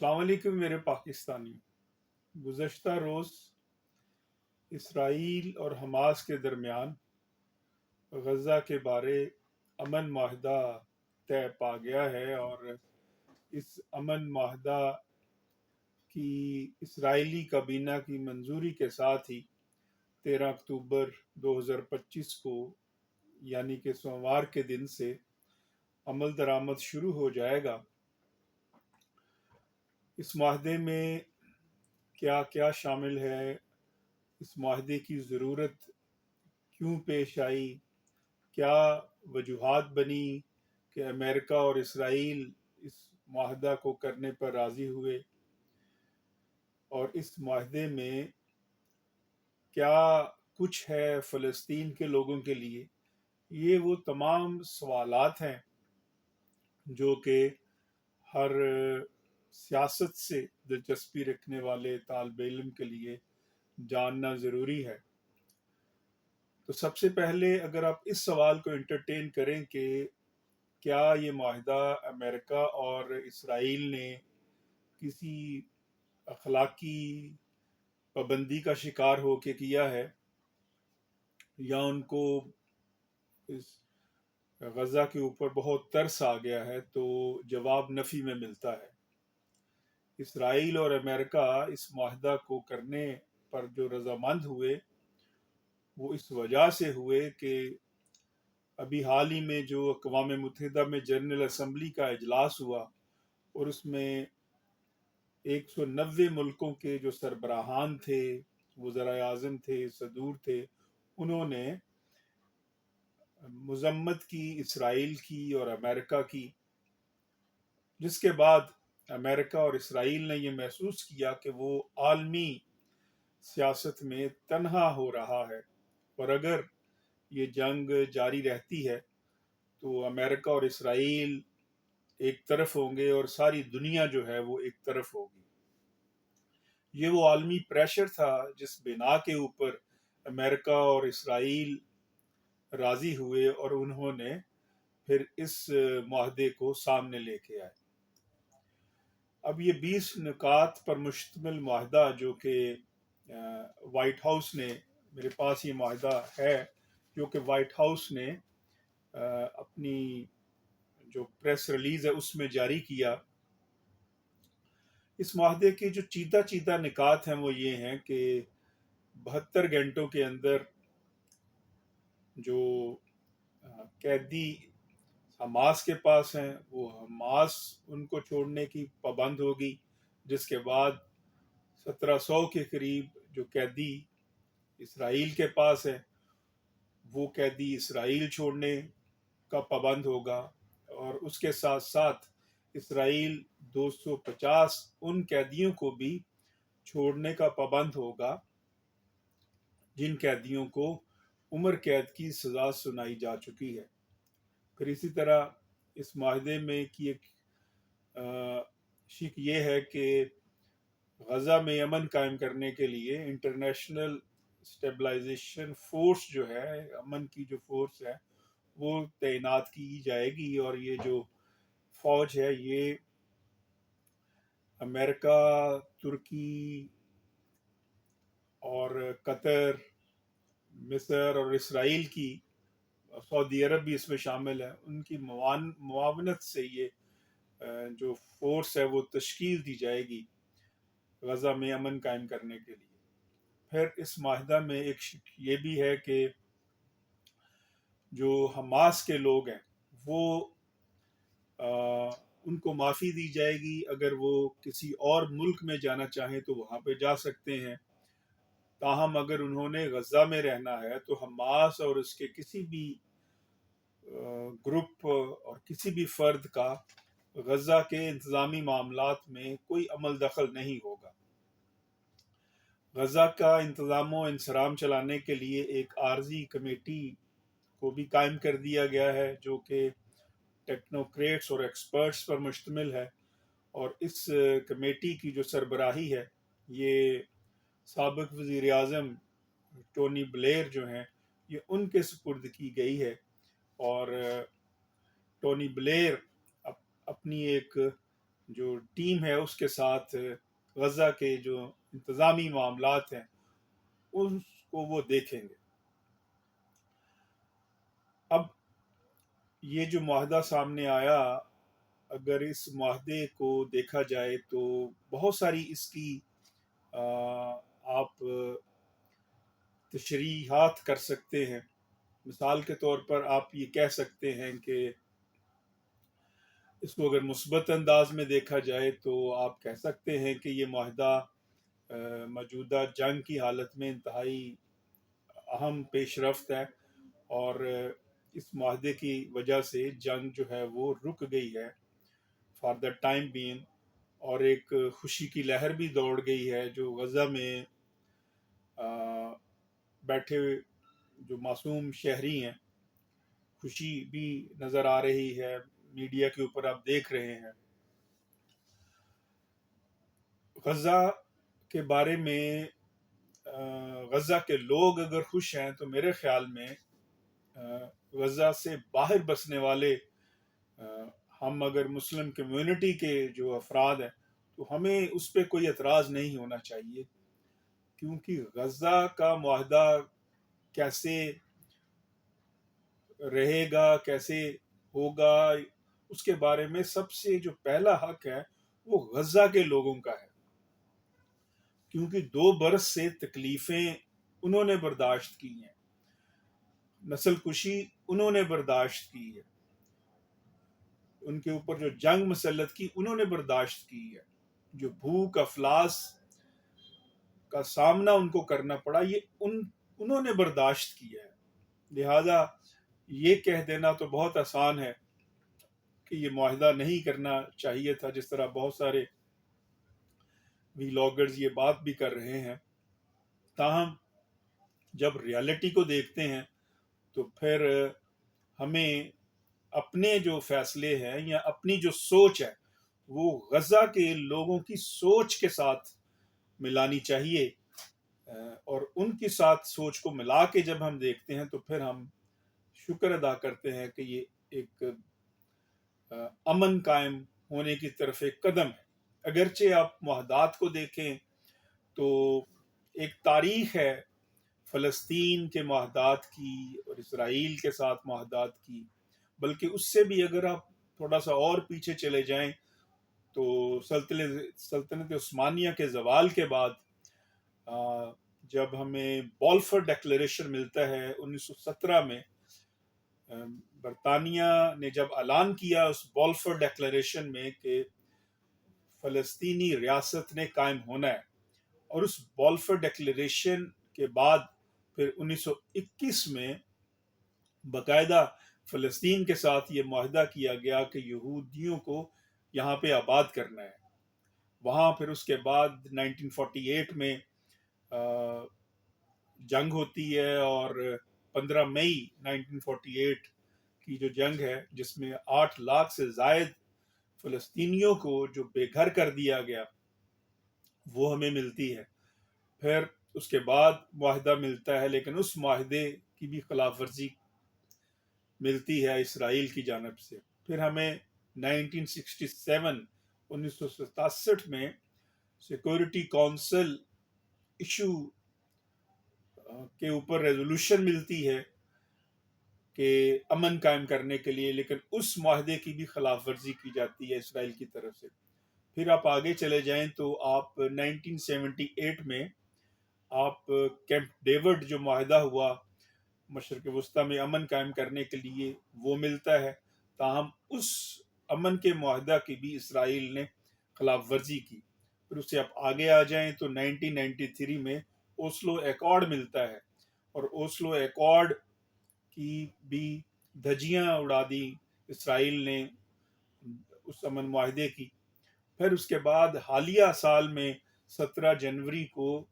السلام علیکم میرے پاکستانی. گزشتہ روز اسرائیل اور حماس کے درمیان غزہ کے بارے امن معاہدہ طے پا گیا ہے، اور اس امن معاہدہ کی اسرائیلی کابینہ کی منظوری کے ساتھ ہی 13 اکتوبر 2025 کو، یعنی کہ سوموار کے دن سے عمل درآمد شروع ہو جائے گا. اس معاہدے میں کیا کیا شامل ہے؟ اس معاہدے کی ضرورت کیوں پیش آئی؟ کیا وجوہات بنی کہ امریکہ اور اسرائیل اس معاہدہ کو کرنے پر راضی ہوئے؟ اور اس معاہدے میں کیا کچھ ہے فلسطین کے لوگوں کے لیے؟ یہ وہ تمام سوالات ہیں جو کہ ہر سیاست سے دلچسپی رکھنے والے طالب علم کے لیے جاننا ضروری ہے. تو سب سے پہلے اگر آپ اس سوال کو انٹرٹین کریں کہ کیا یہ معاہدہ امریکہ اور اسرائیل نے کسی اخلاقی پابندی کا شکار ہو کے کیا ہے، یا ان کو اس غزہ کے اوپر بہت ترس آ گیا ہے، تو جواب نفی میں ملتا ہے. اسرائیل اور امریکہ اس معاہدہ کو کرنے پر جو رضامند ہوئے وہ اس وجہ سے ہوئے کہ ابھی حال ہی میں جو اقوام متحدہ میں جنرل اسمبلی کا اجلاس ہوا، اور اس میں 190 ملکوں کے جو سربراہان تھے، وزرائے اعظم تھے، صدور تھے، انہوں نے مذمت کی اسرائیل کی اور امریکہ کی، جس کے بعد امریکہ اور اسرائیل نے یہ محسوس کیا کہ وہ عالمی سیاست میں تنہا ہو رہا ہے، اور اگر یہ جنگ جاری رہتی ہے تو امریکہ اور اسرائیل ایک طرف ہوں گے اور ساری دنیا جو ہے وہ ایک طرف ہوگی. یہ وہ عالمی پریشر تھا جس بنا کے اوپر امریکہ اور اسرائیل راضی ہوئے، اور انہوں نے پھر اس معاہدے کو سامنے لے کے آئے. اب یہ 20 نکات پر مشتمل معاہدہ جو کہ وائٹ ہاؤس نے، میرے پاس یہ معاہدہ ہے جو کہ وائٹ ہاؤس نے اپنی جو پریس ریلیز ہے اس میں جاری کیا. اس معاہدے کے جو چیدہ نکات ہیں وہ یہ ہیں کہ 72 گھنٹوں کے اندر جو قیدی حماس کے پاس ہیں وہ حماس ان کو چھوڑنے کی پابند ہوگی، جس کے بعد 1700 کے قریب جو قیدی اسرائیل کے پاس ہے وہ قیدی اسرائیل چھوڑنے کا پابند ہوگا، اور اس کے ساتھ ساتھ اسرائیل 250 ان قیدیوں کو بھی چھوڑنے کا پابند ہوگا جن قیدیوں کو عمر قید کی سزا سنائی جا چکی ہے. پھر اسی طرح اس معاہدے میں کی ایک شک یہ ہے کہ غزہ میں امن قائم کرنے کے لیے انٹرنیشنل اسٹیبلائزیشن فورس جو ہے، امن کی جو فورس ہے وہ تعینات کی جائے گی، اور یہ جو فوج ہے یہ امریکہ، ترکی اور قطر، مصر اور اسرائیل کی، سعودی عرب بھی اس میں شامل ہے، ان کی معاونت سے یہ جو فورس ہے وہ تشکیل دی جائے گی غزہ میں امن قائم کرنے کے لیے. پھر اس معاہدہ میں ایک یہ بھی ہے کہ جو حماس کے لوگ ہیں وہ ان کو معافی دی جائے گی، اگر وہ کسی اور ملک میں جانا چاہیں تو وہاں پہ جا سکتے ہیں. تاہم اگر انہوں نے غزہ میں رہنا ہے تو حماس اور اس کے کسی بھی گروپ اور کسی بھی فرد کا غزہ کے انتظامی معاملات میں کوئی عمل دخل نہیں ہوگا. غزہ کا انتظام و انصرام چلانے کے لیے ایک عارضی کمیٹی کو بھی قائم کر دیا گیا ہے جو کہ ٹیکنوکریٹس اور ایکسپرٹس پر مشتمل ہے، اور اس کمیٹی کی جو سربراہی ہے یہ سابق وزیر اعظم ٹونی بلیر جو ہیں یہ ان کے سپرد کی گئی ہے. اور ٹونی بلیر اپنی ایک جو ٹیم ہے اس کے ساتھ غزہ کے جو انتظامی معاملات ہیں اس کو وہ دیکھیں گے۔ اب یہ جو معاہدہ سامنے آیا، اگر اس معاہدے کو دیکھا جائے تو بہت ساری اس کی آپ تشریحات کر سکتے ہیں۔ مثال کے طور پر آپ یہ کہہ سکتے ہیں کہ اس کو اگر مثبت انداز میں دیکھا جائے تو آپ کہہ سکتے ہیں کہ یہ معاہدہ موجودہ جنگ کی حالت میں انتہائی اہم پیش رفت ہے، اور اس معاہدے کی وجہ سے جنگ جو ہے وہ رک گئی ہے فار دا ٹائم بینگ، اور ایک خوشی کی لہر بھی دوڑ گئی ہے جو غزہ میں بیٹھے جو معصوم شہری ہیں، خوشی بھی نظر آ رہی ہے، میڈیا کے اوپر آپ دیکھ رہے ہیں۔ غزہ کے بارے میں غزہ کے لوگ اگر خوش ہیں تو میرے خیال میں غزہ سے باہر بسنے والے ہم اگر مسلم کمیونٹی کے جو افراد ہیں تو ہمیں اس پہ کوئی اعتراض نہیں ہونا چاہیے، کیونکہ غزہ کا معاہدہ کیسے رہے گا، کیسے ہوگا، اس کے بارے میں سب سے جو پہلا حق ہے وہ غزہ کے لوگوں کا ہے، کیونکہ 2 برس سے تکلیفیں انہوں نے برداشت کی ہیں، نسل کشی انہوں نے برداشت کی ہے، ان کے اوپر جو جنگ مسلط کی انہوں نے برداشت کی ہے، جو بھوک افلاس کا سامنا ان کو کرنا پڑا یہ انہوں نے برداشت کیا ہے۔ لہذا یہ کہہ دینا تو بہت آسان ہے کہ یہ معاہدہ نہیں کرنا چاہیے تھا، جس طرح بہت سارے ویلاگرز یہ بات بھی کر رہے ہیں، تاہم جب ریالٹی کو دیکھتے ہیں تو پھر ہمیں اپنے جو فیصلے ہیں یا اپنی جو سوچ ہے وہ غزہ کے لوگوں کی سوچ کے ساتھ ملانی چاہیے، اور ان کی ساتھ سوچ کو ملا کے جب ہم دیکھتے ہیں تو پھر ہم شکر ادا کرتے ہیں کہ یہ ایک امن قائم ہونے کی طرف ایک قدم ہے۔ اگرچہ آپ معاہدات کو دیکھیں تو ایک تاریخ ہے فلسطین کے معاہدات کی اور اسرائیل کے ساتھ معاہدات کی، بلکہ اس سے بھی اگر آپ تھوڑا سا اور پیچھے چلے جائیں تو سلطنت عثمانیہ کے زوال کے بعد جب ہمیں بالفور ڈیکلیریشن ملتا ہے 1917 میں، برطانیہ نے جب اعلان کیا اس بالفور ڈیکلیریشن میں کہ فلسطینی ریاست نے قائم ہونا ہے، اور اس بالفور ڈیکلیریشن کے بعد پھر 1921 میں باقاعدہ فلسطین کے ساتھ یہ معاہدہ کیا گیا کہ یہودیوں کو یہاں پہ آباد کرنا ہے۔ وہاں پھر اس کے بعد 1948 میں جنگ ہوتی ہے، اور 15 مئی 1948 کی جو جنگ ہے جس میں 8 لاکھ سے زائد فلسطینیوں کو جو بے گھر کر دیا گیا وہ ہمیں ملتی ہے۔ پھر اس کے بعد معاہدہ ملتا ہے، لیکن اس معاہدے کی بھی خلاف ورزی ملتی ہے اسرائیل کی جانب سے۔ پھر ہمیں 1967 میں سیکورٹی کونسل ایشو کے اوپر ریزولوشن ملتی ہے کہ امن قائم کرنے کے لیے، لیکن اس معاہدے کی بھی خلاف ورزی کی جاتی ہے اسرائیل کی طرف سے۔ پھر آپ آگے چلے جائیں تو آپ 1978 میں آپ کیمپ ڈیوڈ جو معاہدہ ہوا مشرق وسطیٰ میں امن قائم کرنے کے لیے وہ ملتا ہے، تاہم اس امن کے معاہدہ کی بھی اسرائیل نے خلاف ورزی کی۔ پھر اس سے آپ آگے آ جائیں تو 1993 میں اوسلو ایکارڈ ملتا ہے، اور اوسلو ایکارڈ کی بھی دھجیاں اڑا دی اسرائیل نے اس امن معاہدے کی۔ پھر اس کے بعد حالیہ سال میں 17 جنوری کو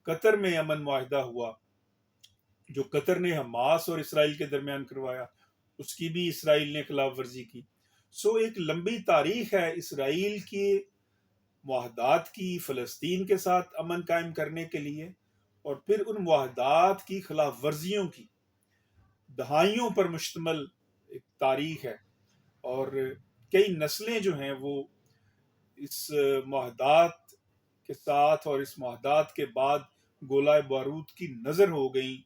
قطر میں امن معاہدہ ہوا جو قطر نے حماس اور اسرائیل کے درمیان کروایا، اس کی بھی اسرائیل نے خلاف ورزی کی۔ ایک لمبی تاریخ ہے اسرائیل کی معاہدات کی فلسطین کے ساتھ امن قائم کرنے کے لیے، اور پھر ان معاہدات کی خلاف ورزیوں کی دہائیوں پر مشتمل ایک تاریخ ہے، اور کئی نسلیں جو ہیں وہ اس معاہدات کے ساتھ اور اس معاہدات کے بعد گولہ بارود کی نظر ہو گئی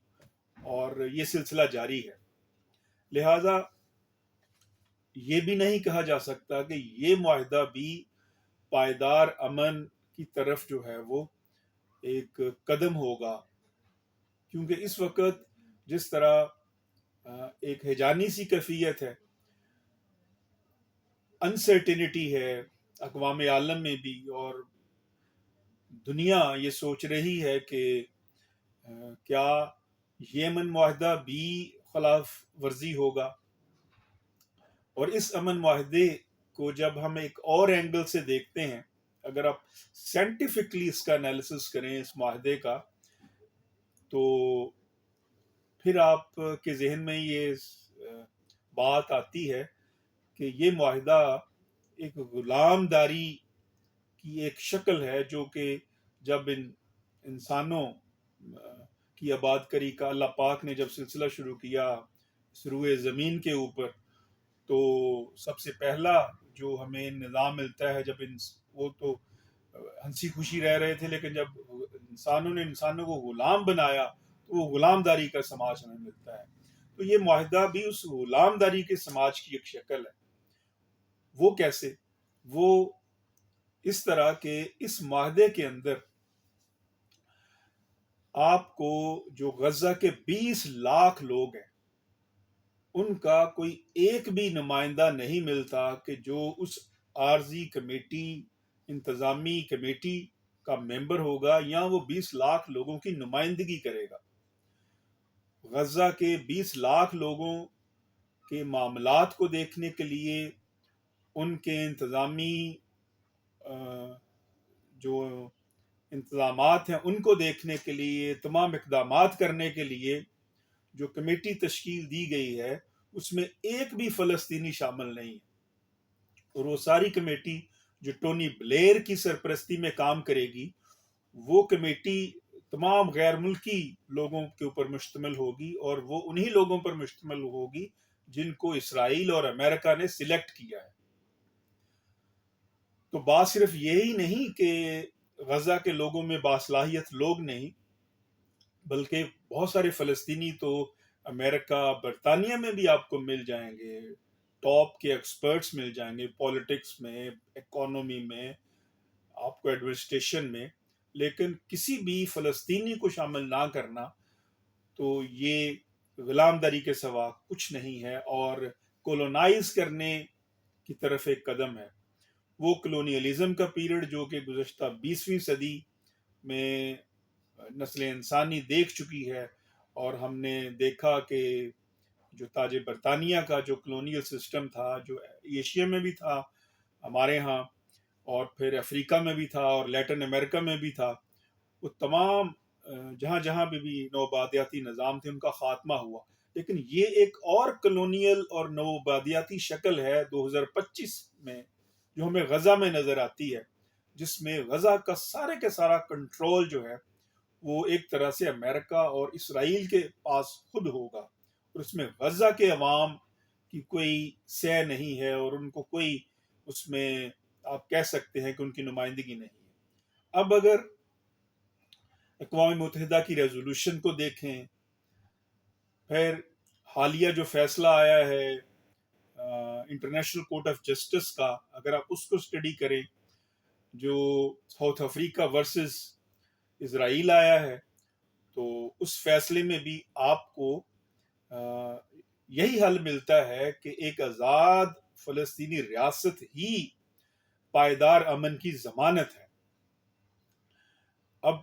اور یہ سلسلہ جاری ہے. لہذا یہ بھی نہیں کہا جا سکتا کہ یہ معاہدہ بھی پائیدار امن کی طرف جو ہے وہ ایک قدم ہوگا، کیونکہ اس وقت جس طرح ایک ہیجانی سی کیفیت ہے، انسرٹینٹی ہے اقوام عالم میں بھی، اور دنیا یہ سوچ رہی ہے کہ کیا یہ امن معاہدہ بھی خلاف ورزی ہوگا. اور اس امن معاہدے کو جب ہم ایک اور اینگل سے دیکھتے ہیں، اگر آپ سائنٹیفکلی اس کا انالیسس کریں اس معاہدے کا، تو پھر آپ کے ذہن میں یہ بات آتی ہے کہ یہ معاہدہ ایک غلام داری کی ایک شکل ہے، جو کہ جب انسانوں کی آباد کری کا اللہ پاک نے جب سلسلہ شروع کیا اس روئے زمین کے اوپر، تو سب سے پہلا جو ہمیں نظام ملتا ہے، جب وہ تو ہنسی خوشی رہ رہے تھے، لیکن جب انسانوں نے انسانوں کو غلام بنایا تو وہ غلام داری کا سماج ہمیں ملتا ہے. تو یہ معاہدہ بھی اس غلام داری کے سماج کی ایک شکل ہے. وہ کیسے؟ وہ اس طرح کہ اس معاہدے کے اندر آپ کو جو غزہ کے 20 لاکھ لوگ ہیں ان کا کوئی ایک بھی نمائندہ نہیں ملتا کہ جو اس عارضی کمیٹی، انتظامی کمیٹی کا ممبر ہوگا یا وہ 20 لاکھ لوگوں کی نمائندگی کرے گا. غزہ کے 20 لاکھ لوگوں کے معاملات کو دیکھنے کے لیے، ان کے انتظامی جو انتظامات ہیں ان کو دیکھنے کے لیے، تمام اقدامات کرنے کے لیے جو کمیٹی تشکیل دی گئی ہے اس میں ایک بھی فلسطینی شامل نہیں ہے. اور وہ ساری کمیٹی جو ٹونی بلیر کی سرپرستی میں کام کرے گی، وہ کمیٹی تمام غیر ملکی لوگوں کے اوپر مشتمل ہوگی، اور وہ انہی لوگوں پر مشتمل ہوگی جن کو اسرائیل اور امریکہ نے سلیکٹ کیا ہے. تو بات صرف یہی نہیں کہ غزہ کے لوگوں میں باصلاحیت لوگ نہیں، بلکہ بہت سارے فلسطینی تو امریکہ، برطانیہ میں بھی آپ کو مل جائیں گے، ٹاپ کے ایکسپرٹس مل جائیں گے پالیٹکس میں، اکانومی میں، آپ کو ایڈمنسٹریشن میں. لیکن کسی بھی فلسطینی کو شامل نہ کرنا تو یہ غلام داری کے سوا کچھ نہیں ہے، اور کولونائز کرنے کی طرف ایک قدم ہے. وہ کلونیلزم کا پیریڈ جو کہ گزشتہ 20ویں صدی میں نسل انسانی دیکھ چکی ہے، اور ہم نے دیکھا کہ جو تاج برطانیہ کا جو کلونیل سسٹم تھا، جو ایشیا میں بھی تھا ہمارے ہاں، اور پھر افریقہ میں بھی تھا اور لیٹن امریکہ میں بھی تھا، وہ تمام جہاں جہاں بھی نوآبادیاتی نظام تھے ان کا خاتمہ ہوا. لیکن یہ ایک اور کلونیل اور نوآبادیاتی شکل ہے 2025 میں جو ہمیں غزہ میں نظر آتی ہے، جس میں غزہ کا سارے کا سارا کنٹرول جو ہے وہ ایک طرح سے امریکہ اور اسرائیل کے پاس خود ہوگا، اور اس میں غزہ کے عوام کی کوئی سہ نہیں ہے، اور ان کو کوئی اس میں آپ کہہ سکتے ہیں کہ ان کی نمائندگی نہیں ہے. اب اگر اقوام متحدہ کی ریزولوشن کو دیکھیں، پھر حالیہ جو فیصلہ آیا ہے انٹرنیشنل کورٹ آف جسٹس کا، اگر آپ اس کو اسٹڈی کریں، جو ساؤتھ افریقہ ورسز اسرائیل آیا ہے، تو اس فیصلے میں بھی آپ کو یہی حل ملتا ہے کہ ایک آزاد فلسطینی ریاست ہی پائیدار امن کی ضمانت ہے. اب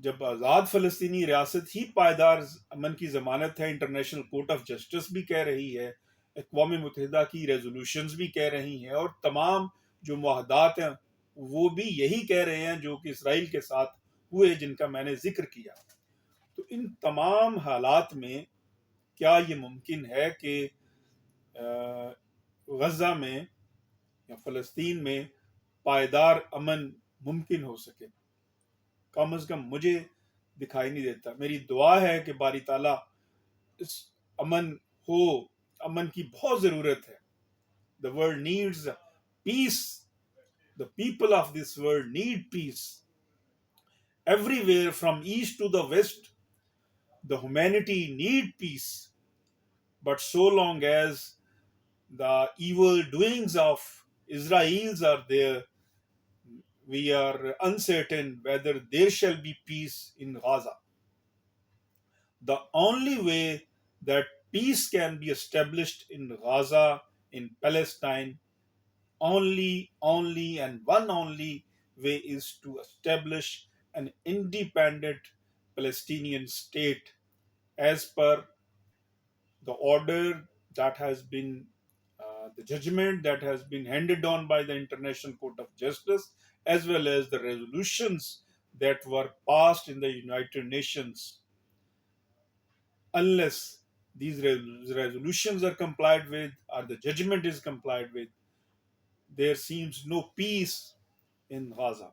جب آزاد فلسطینی ریاست ہی پائیدار امن کی ضمانت ہے، انٹرنیشنل کورٹ آف جسٹس بھی کہہ رہی ہے، اقوام متحدہ کی ریزولوشنز بھی کہہ رہی ہیں، اور تمام جو معاہدات ہیں وہ بھی یہی کہہ رہے ہیں جو کہ اسرائیل کے ساتھ ہوئے جن کا میں نے ذکر کیا. تو ان تمام حالات میں کیا یہ ممکن ہے کہ غزہ میں یا فلسطین میں پائیدار امن ممکن ہو سکے؟ کم از کم مجھے دکھائی نہیں دیتا. میری دعا ہے کہ باری تعالیٰ اس امن ہو، امن کی بہت ضرورت ہے. The world needs peace The people of this world need peace. Everywhere from east to the west, the humanity need peace. But so long as the evil doings of Israelis are there, we are uncertain whether there shall be peace in Gaza. The only way that peace can be established in Gaza, in Palestine, only, and one only way is to establish an independent Palestinian state as per the order that has been, the judgment that has been handed down by the International Court of Justice, as well as the resolutions that were passed in the United Nations. Unless these resolutions are complied with or the judgment is complied with, there seems no peace in Gaza.